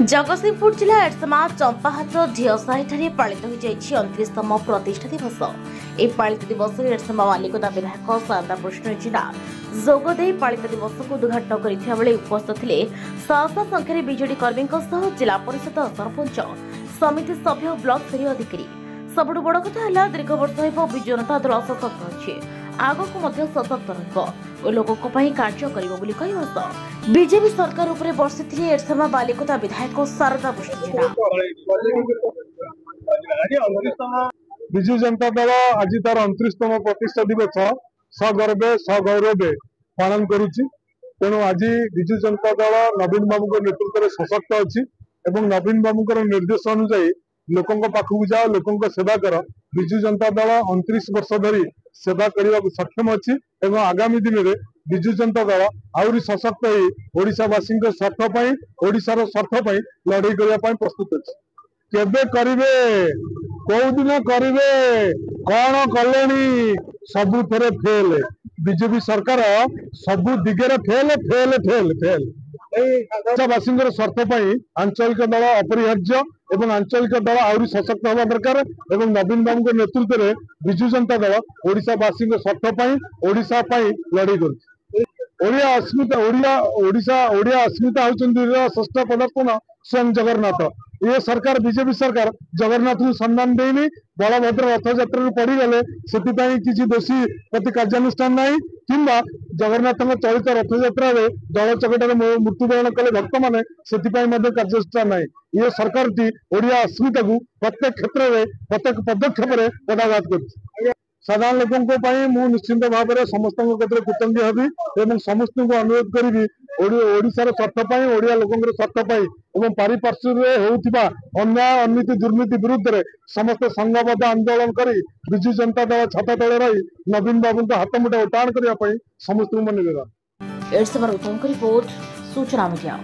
जगतसिंहपुर जिला एरसमा चंपाहाट ढीअसाही पालित हो 29तम प्रतिष्ठा दिवस। यह पालित दिवस एरसमा बालिकोदा विधायक शारदा कृष्ण जेना जोगदे पालित दिवस को उद्घाटन करते उपस्थित थे सहस्र संख्यार बीजेडी कर्मी जिला परिषद सरपंच समिति सभ्य ब्लॉक स्तरीय अधिकारी। सबुठ बड़ कथा दीर्घ वर्ष विजु जनता दल सशक्त अच्छे आगक सशक्त रोकों कार्य कर बीजेपी सरकार उपरे बर्षि एरसमा बालिकोदा विधायक शारदा कृष्ण जेना। विजु जनता दल आज तार 29तम प्रतिष्ठा दिवस सगर्वे सगौरवे पालन करुच्ची। तेणु आज विजु जनता दल नवीन बाबू नेतृत्व में सशक्त अच्छी एवं नवीन बाबू निर्देश अनुसार लोकों पाखक जाओ लोकों सेवा कर। विजु जनता दल 29 वर्ष धरी सेवा करने को सक्षम अच्छी एवं आगामी दिन में विजु जनता दल आहरी सशक्त हो ओडिशावासी स्वार्थ ओडिशार स्वार्थ लड़ाई करने प्रस्तुत अच्छी। केबे करिवे कौ दिन करिवे कौन कलेनी सबु थरे फेल। बीजेपी सरकार सबु दिगरे फेल फेल फेल फेल। ओडिशावासी स्वार्थ आंचलिक दल अपरिहार्य एवं आंचलिक दल आहरी सशक्त हवा दरकार एवं नवीन बाबू नेतृत्व में विजु जनता दल ओडिशावासी स्वार्थ ओडिशा लड़ाई कर। ओडिया अस्मिता ओडिया अस्मिता होउछन्ती श्रेष्ठ पदार्पण स्वयं जगन्नाथ। ये सरकार बीजेपी सरकार जगन्नाथ को सम्मान देनी बलभद्र रथ यात्रा पड़गले से किसी दोषी प्रति कार्यानुष्ठान ना कि जगन्नाथ चलित रथ यात्रा दल चकटार मृत्युवरण कले भक्त मैंने से कार्यानुष्ठान ना। ये सरकार टी ओडिया अस्मिता को प्रत्येक क्षेत्र में प्रत्येक पदक्षेप पदाघात कर। साधारण लोकों मु निश्चिंत भाव में समस्त क्षेत्र कृतज्ञ हेबी एवं समस्त को अनुरोध करी ओडिशार स्वार्थ ओडिया लोकों स्वार्थ एवं पारिपार्श्व होता अन्याय अननीति दुर्नीति विरुद्ध में समस्त संघबद्ध आंदोलन कर विजु जनता दल छाता तले रही नवीन बाबू हाथ मुठा उठाण करने समस्त को मन रिपोर्ट सूचना मीडिया।